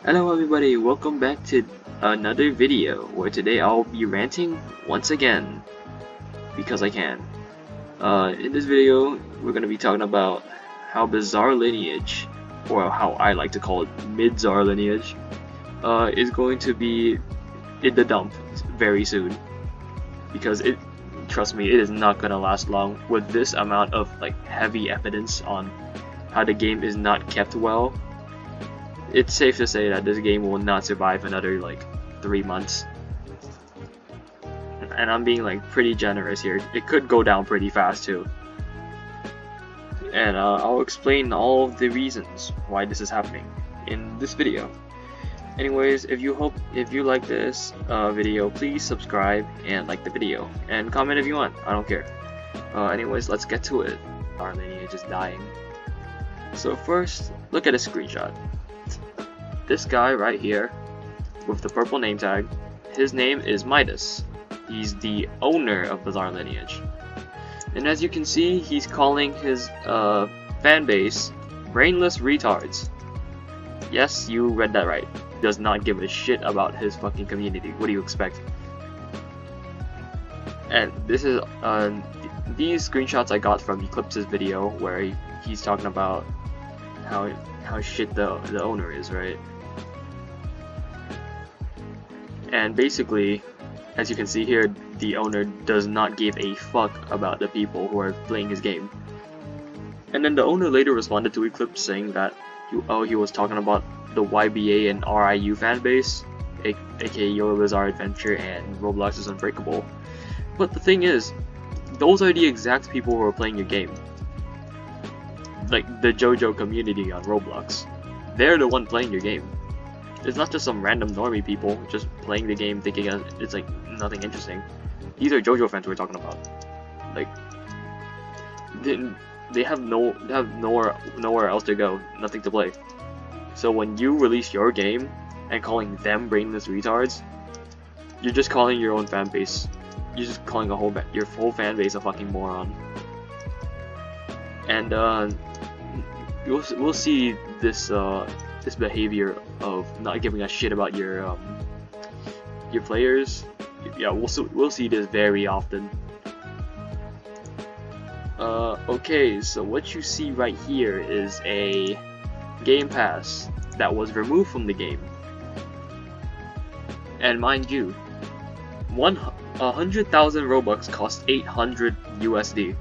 Hello everybody, welcome back to another video where today I'll be ranting once again because I can. In this video we're going to be talking about how bizarre Lineage, or how I like to call it mid-czar Lineage, is going to be in the dump very soon, because trust me, it is not going to last long with this amount of heavy evidence on how the game is not kept well. It's safe to say that this game will not survive another 3 months. And I'm being pretty generous here. It could go down pretty fast too. And I'll explain all of the reasons why this is happening in this video. Anyways, if you like this video, please subscribe and like the video. And comment if you want, I don't care. Anyways, let's get to it. Our Lineage is dying. So first, look at a screenshot. This guy right here, with the purple name tag, his name is Midas. He's the owner of Bizarre Lineage. And as you can see, he's calling his fan base brainless retards. Yes, you read that right. He does not give a shit about his fucking community. What do you expect? And this is these screenshots I got from Eclipse's video where he's talking about how shit the owner is, right? And basically, as you can see here, the owner does not give a fuck about the people who are playing his game. And then the owner later responded to Eclipse saying that he was talking about the YBA and RIU fanbase, aka Your Bizarre Adventure and Roblox is Unbreakable. But the thing is, those are the exact people who are playing your game. Like the JoJo community on Roblox. They're the one playing your game. It's not just some random normie people just playing the game thinking it's nothing interesting. These are JoJo fans we're talking about. They have nowhere else to go, nothing to play. So when you release your game and calling them brainless retards, you're just calling your own fan base. You're just calling your whole fan base a fucking moron. And we'll see this behavior of not giving a shit about your players. Yeah, we'll see this very often. Okay, so what you see right here is a game pass that was removed from the game. And mind you, 100,000 Robux cost 800 USD.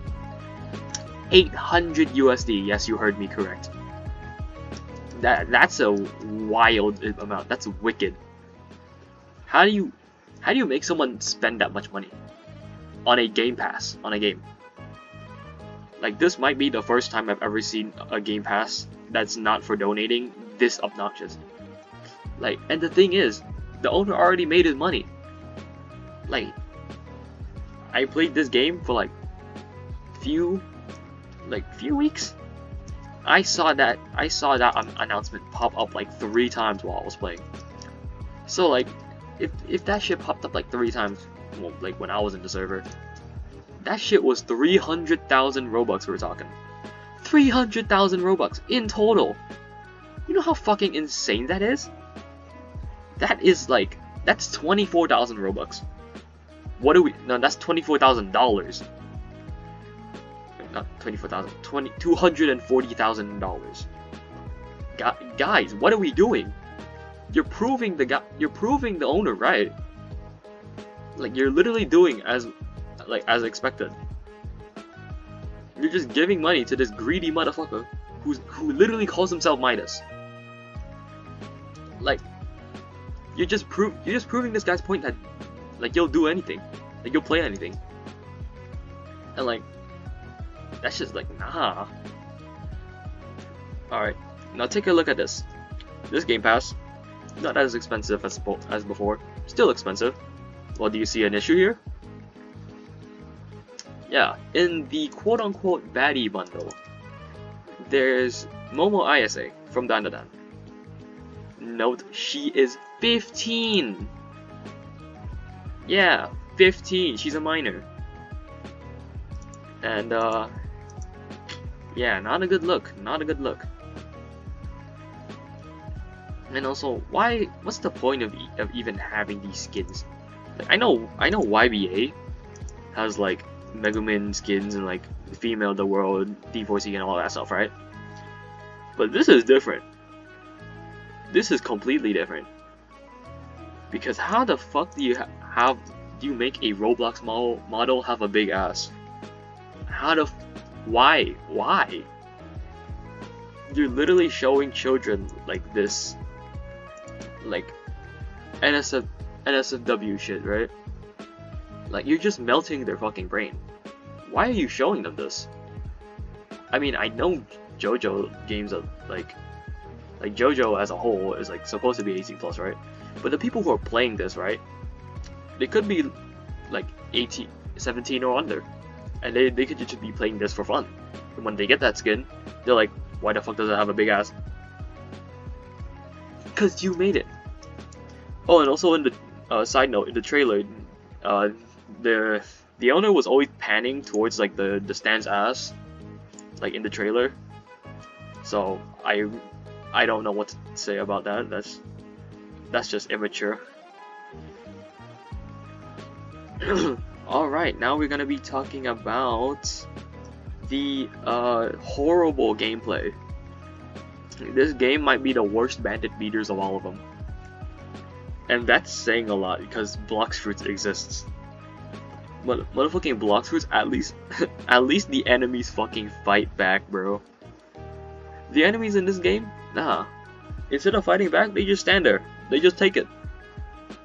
800 USD, yes, you heard me correct. That's a wild amount. That's wicked. How do you make someone spend that much money on a game pass, on a game? This might be the first time I've ever seen a game pass that's not for donating this obnoxious. And the thing is, the owner already made his money. I played this game for few weeks. I saw that announcement pop up 3 times while I was playing. So if that shit popped up 3 times, well, when I was in the server, that shit was 300,000 Robux we're talking. 300,000 Robux in total. You know how fucking insane that is? That is that's 24,000 Robux. What do we? No, that's $24,000. Not 24,000, $240,000. Guys, what are we doing? You're proving the owner right. You're literally doing as expected. You're just giving money to this greedy motherfucker who literally calls himself Midas. You're just proving this guy's point that you'll do anything, you'll play anything, and that's just nah. Alright, now take a look at this. This game pass, not as expensive as before, still expensive. Well, do you see an issue here? Yeah, in the quote-unquote baddie bundle, there's Momo ISA from Danadan. Note, she is 15! Yeah, 15, she's a minor. And yeah, not a good look, not a good look. And also, why? What's the point of even having these skins? Like, I know YBA has like Megumin skins and like female of the world, D4C and all that stuff, right? But this is different. This is completely different. Because how the fuck do you do you make a Roblox model have a big ass? How the why? You're literally showing children like this, like NSFW shit, right? Like, you're just melting their fucking brain. Why are you showing them this? I mean, I know JoJo games are like JoJo as a whole is like supposed to be 18 plus, right? But the people who are playing this, right? They could be like 18, 17 or under, and they could just be playing this for fun. And when they get that skin, they're like, why the fuck does it have a big ass? Cause you made it. Oh, and also in the side note, in the trailer, the owner was always panning towards like the stand's ass, like in the trailer. So I don't know what to say about that. That's just immature. Alright, now we're gonna be talking about the horrible gameplay. This game might be the worst bandit beaters of all of them. And that's saying a lot because Blox Fruits exists. But motherfucking Blox Fruits, at least the enemies fucking fight back, bro. The enemies in this game, nah. Instead of fighting back, they just stand there. They just take it.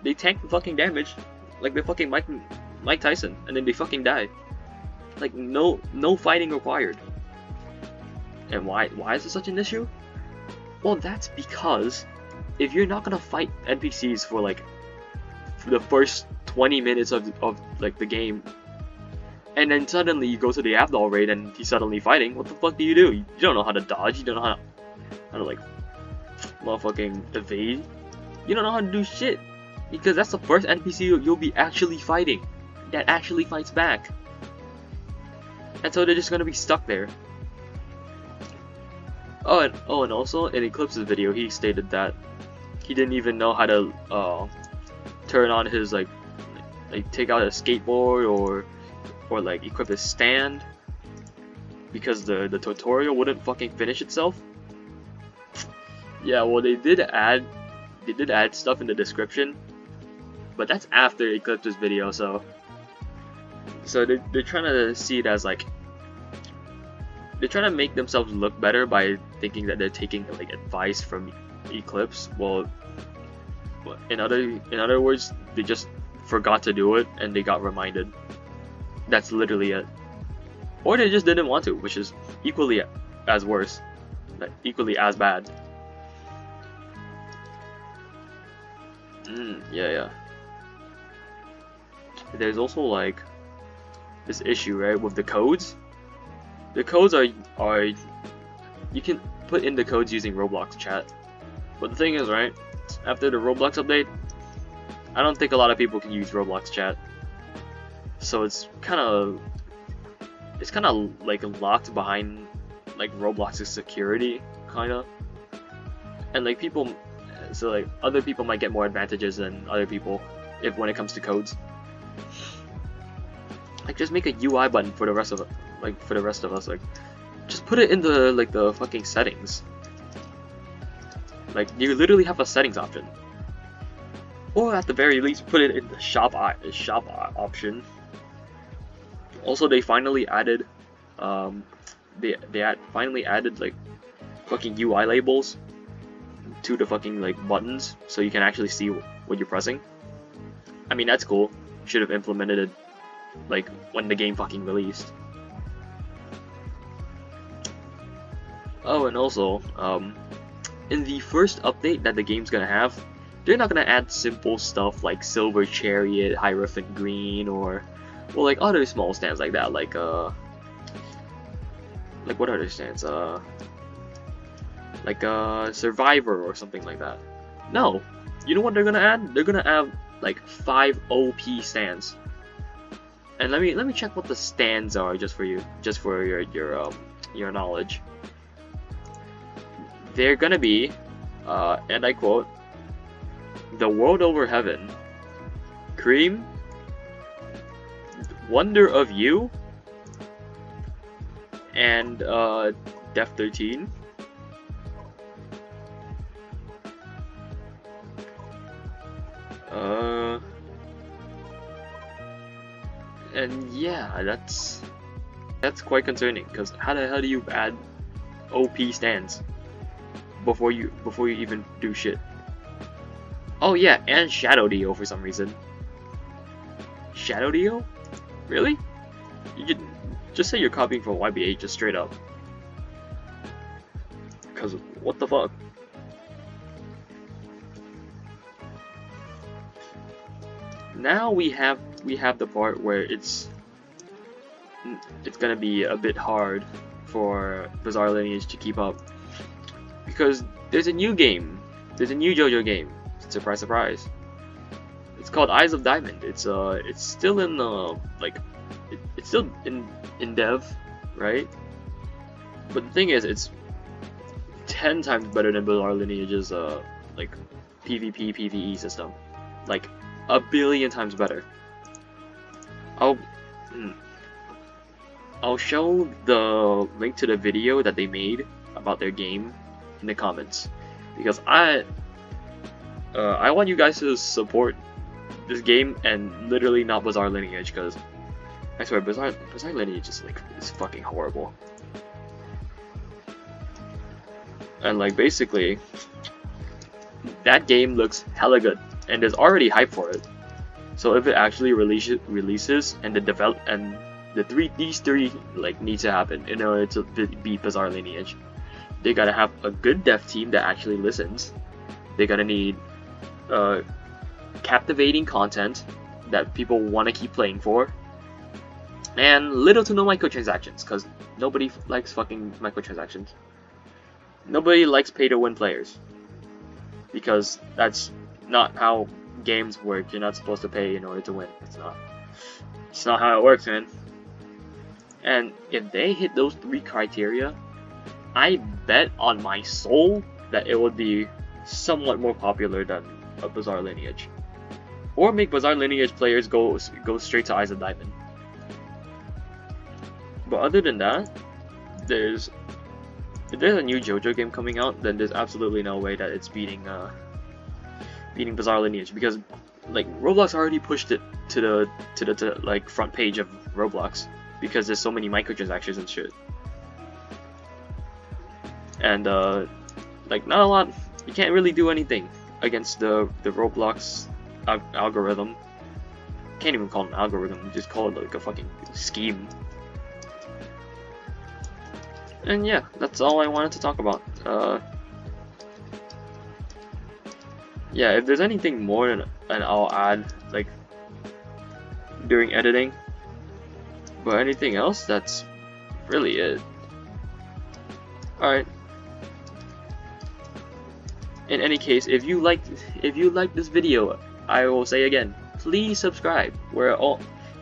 They tank the fucking damage, like the fucking Mike Tyson, and then they fucking die. Like no fighting required. And why is it such an issue? Well, that's because if you're not gonna fight NPCs for like for the first 20 minutes of like the game, and then suddenly you go to the Abdol raid and he's suddenly fighting, what the fuck do? You don't know how to dodge. You don't know how to like motherfucking evade. You don't know how to do shit because that's the first NPC you'll be actually fighting that actually fights back, and so they're just gonna be stuck there. Oh, and also in Eclipse's video, he stated that he didn't even know how to turn on his like take out a skateboard or like equip his stand because the tutorial wouldn't fucking finish itself. Yeah, well they did add stuff in the description, but that's after Eclipse's video, so they're trying to see it as like they're trying to make themselves look better by thinking that they're taking like advice from Eclipse. Well, in other words, they just forgot to do it and they got reminded. That's literally it. Or they just didn't want to, which is equally as worse, like, equally as bad. Yeah. There's also like this issue, right, with the codes. The codes are you can put in the codes using Roblox chat, but the thing is, right, after the Roblox update, I don't think a lot of people can use Roblox chat, so it's kind of like locked behind like Roblox's security, kinda, and like people, so like other people might get more advantages than other people when it comes to codes. Like, just make a UI button for the rest of it. Like, for the rest of us, like, just put it in the like the fucking settings. Like, you literally have a settings option, or at the very least, put it in the shop option. Also, they finally added, finally added like fucking UI labels to the fucking like buttons, so you can actually see what you're pressing. I mean, that's cool. Should have implemented it like when the game fucking released. Oh, and also, in the first update that the game's gonna have, they're not gonna add simple stuff like Silver Chariot, Hierophant Green, or well, like other small stands like that, like what other stands? Like Survivor or something like that. No, you know what they're gonna add? They're gonna add like 5 OP stands. And let me check what the stands are just for you, just for your knowledge. They're gonna be and I quote, "The world over heaven, cream, wonder of you, and Def 13. And yeah, that's quite concerning, because how the hell do you add OP stands before you even do shit? Oh yeah, and Shadow Dio for some reason. Shadow Dio? Really? You could just say you're copying from YB8 just straight up. Because what the fuck? Now we have the part where it's gonna be a bit hard for Bizarre Lineage to keep up, because there's a new game. There's a new JoJo game. Surprise, surprise. It's called Eyes of Diamond. It's still in it's still in dev, right? But the thing is, it's 10 times better than Bizarre Lineage's like PvP PvE system, like a billion times better. I'll show the link to the video that they made about their game in the comments, because I want you guys to support this game and literally not Bizarre Lineage, because I swear Bizarre Lineage is fucking horrible. And like basically that game looks hella good and there's already hype for it. So if it actually releases and these three like need to happen in order to beat Bizarre Lineage. They gotta have a good dev team that actually listens. They gotta need captivating content that people want to keep playing for, and little to no microtransactions, because nobody likes fucking microtransactions. Nobody likes pay-to-win players, because that's not how games work. You're not supposed to pay in order to win. It's not how it works, man. And if they hit those 3 criteria, I bet on my soul that it would be somewhat more popular than a Bizarre Lineage, or make Bizarre Lineage players go straight to Eyes of Diamond. But other than that, if there's a new JoJo game coming out, then there's absolutely no way that it's beating Bizarre Lineage, because like Roblox already pushed it to the like front page of Roblox, because there's so many microtransactions and shit. And like not a lot. You can't really do anything against the Roblox algorithm. Can't even call it an algorithm. You just call it like a fucking scheme. And yeah, that's all I wanted to talk about. Yeah, if there's anything more, then I'll add like during editing. But anything else, that's really it. Alright. In any case, if you like this video, I will say again, please subscribe.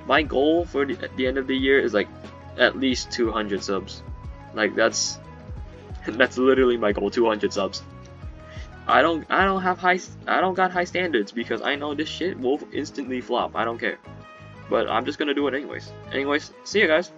My goal for the end of the year is like at least 200 subs. Like that's literally my goal, 200 subs. I don't got high standards, because I know this shit will instantly flop. I don't care. But I'm just gonna do it anyways. Anyways, see you guys.